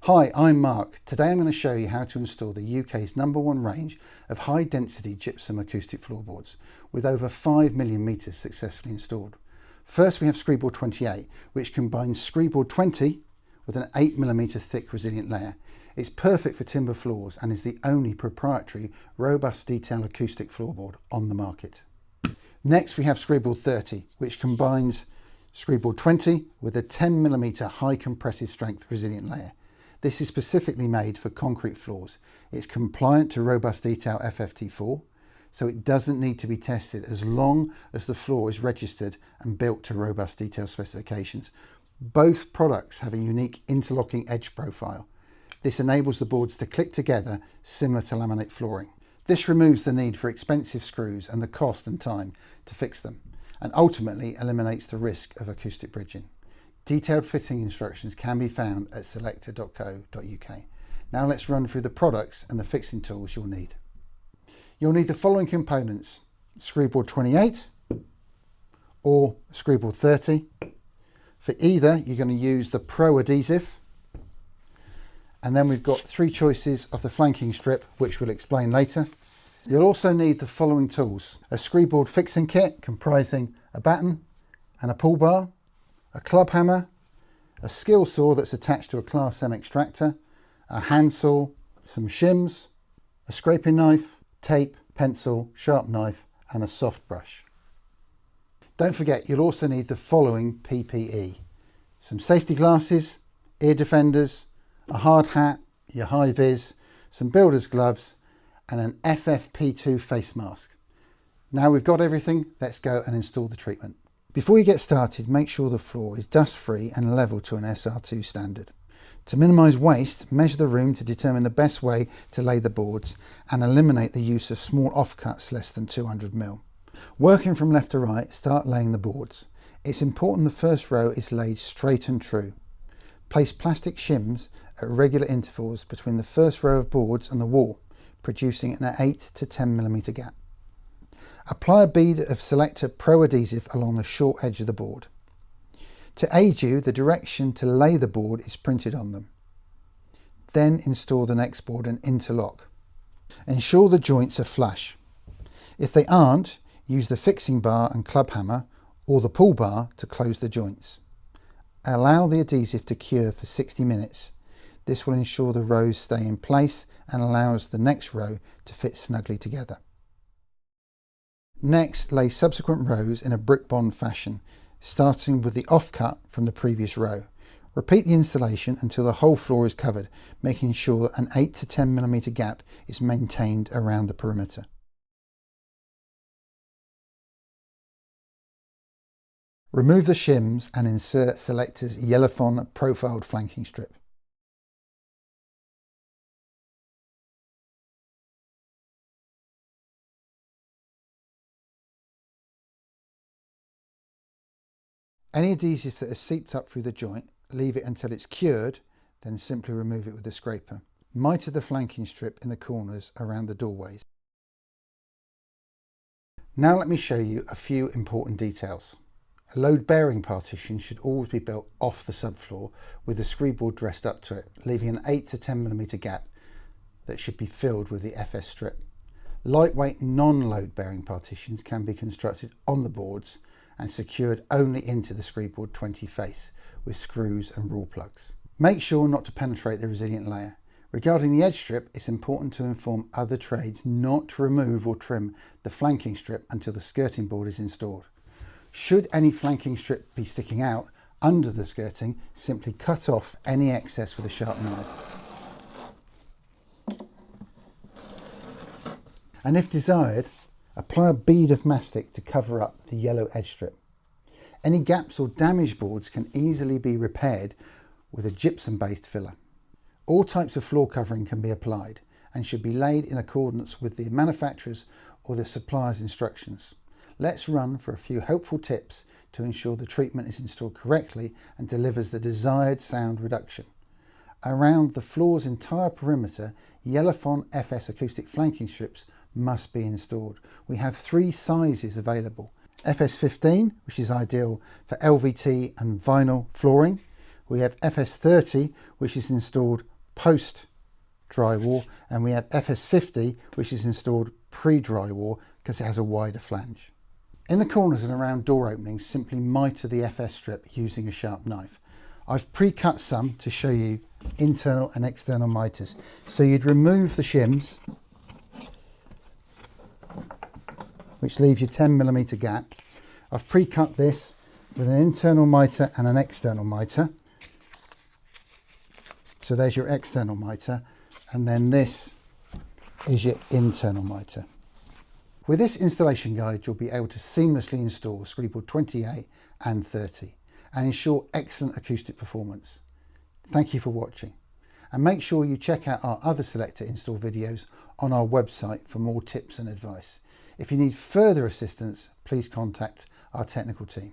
Hi, I'm Mark. Today I'm going to show you how to install the UK's #1 range of high density gypsum acoustic floorboards with over 5 million metres successfully installed. First we have ScreedBoard 28, which combines ScreedBoard 20 with an 8mm thick resilient layer. It's perfect for timber floors and is the only proprietary robust detail acoustic floorboard on the market. Next we have ScreedBoard 30, which combines ScreedBoard 20 with a 10mm high compressive strength resilient layer. This is specifically made for concrete floors. It's compliant to robust detail FFT4, so it doesn't need to be tested as long as the floor is registered and built to robust detail specifications. Both products have a unique interlocking edge profile. This enables the boards to click together similar to laminate flooring. This removes the need for expensive screws and the cost and time to fix them, and ultimately eliminates the risk of acoustic bridging. Detailed fitting instructions can be found at selector.co.uk. Now let's run through the products and the fixing tools you'll need. You'll need the following components: ScreedBoard 28 or ScreedBoard 30. For either, you're going to use the Pro adhesive, and then we've got 3 choices of the flanking strip, which we'll explain later. You'll also need the following tools: a ScreedBoard fixing kit comprising a batten and a pull bar, a club hammer, a skill saw that's attached to a Class M extractor, a handsaw, some shims, a scraping knife, tape, pencil, sharp knife and a soft brush. Don't forget, you'll also need the following PPE: some safety glasses, ear defenders, a hard hat, your high vis, some builder's gloves and an FFP2 face mask. Now we've got everything, let's go and install the treatment. Before you get started, make sure the floor is dust free and level to an SR2 standard. To minimise waste, measure the room to determine the best way to lay the boards and eliminate the use of small offcuts less than 200mm. Working from left to right, start laying the boards. It's important the first row is laid straight and true. Place plastic shims at regular intervals between the first row of boards and the wall, producing an 8 to 10mm gap. Apply a bead of Selector Pro adhesive along the short edge of the board. To aid you, the direction to lay the board is printed on them. Then install the next board and interlock. Ensure the joints are flush. If they aren't, use the fixing bar and club hammer or the pull bar to close the joints. Allow the adhesive to cure for 60 minutes. This will ensure the rows stay in place and allows the next row to fit snugly together. Next, lay subsequent rows in a brick bond fashion, starting with the offcut from the previous row. Repeat the installation until the whole floor is covered, making sure an 8 to 10mm gap is maintained around the perimeter. Remove the shims and insert Selector's Yellowthon profiled flanking strip. Any adhesive that has seeped up through the joint, leave it until it's cured, then simply remove it with a scraper. Mitre the flanking strip in the corners around the doorways. Now let me show you a few important details. A load-bearing partition should always be built off the subfloor with the ScreedBoard dressed up to it, leaving an 8 to 10mm gap that should be filled with the FS strip. Lightweight non-load-bearing partitions can be constructed on the boards and secured only into the ScreedBoard 20 face with screws and rule plugs. Make sure not to penetrate the resilient layer. Regarding the edge strip, it's important to inform other trades not to remove or trim the flanking strip until the skirting board is installed. Should any flanking strip be sticking out under the skirting, simply cut off any excess with a sharp knife. And if desired, apply a bead of mastic to cover up the yellow edge strip. Any gaps or damaged boards can easily be repaired with a gypsum-based filler. All types of floor covering can be applied and should be laid in accordance with the manufacturer's or the supplier's instructions. Let's run for a few helpful tips to ensure the treatment is installed correctly and delivers the desired sound reduction. Around the floor's entire perimeter, Yellowthon FS acoustic flanking strips must be installed. We have 3 sizes available: FS15, which is ideal for LVT and vinyl flooring. We have FS30, which is installed post drywall, and we have FS50, which is installed pre-drywall because it has a wider flange. In the corners and around door openings, simply mitre the FS strip using a sharp knife. I've pre-cut some to show you internal and external mitres. So you'd remove the shims, which leaves you 10mm gap. I've pre-cut this with an internal mitre and an external mitre. So there's your external mitre, and then this is your internal mitre. With this installation guide, you'll be able to seamlessly install ScreedBoard 28 and 30 and ensure excellent acoustic performance. Thank you for watching, and make sure you check out our other selector install videos on our website for more tips and advice. If you need further assistance, please contact our technical team.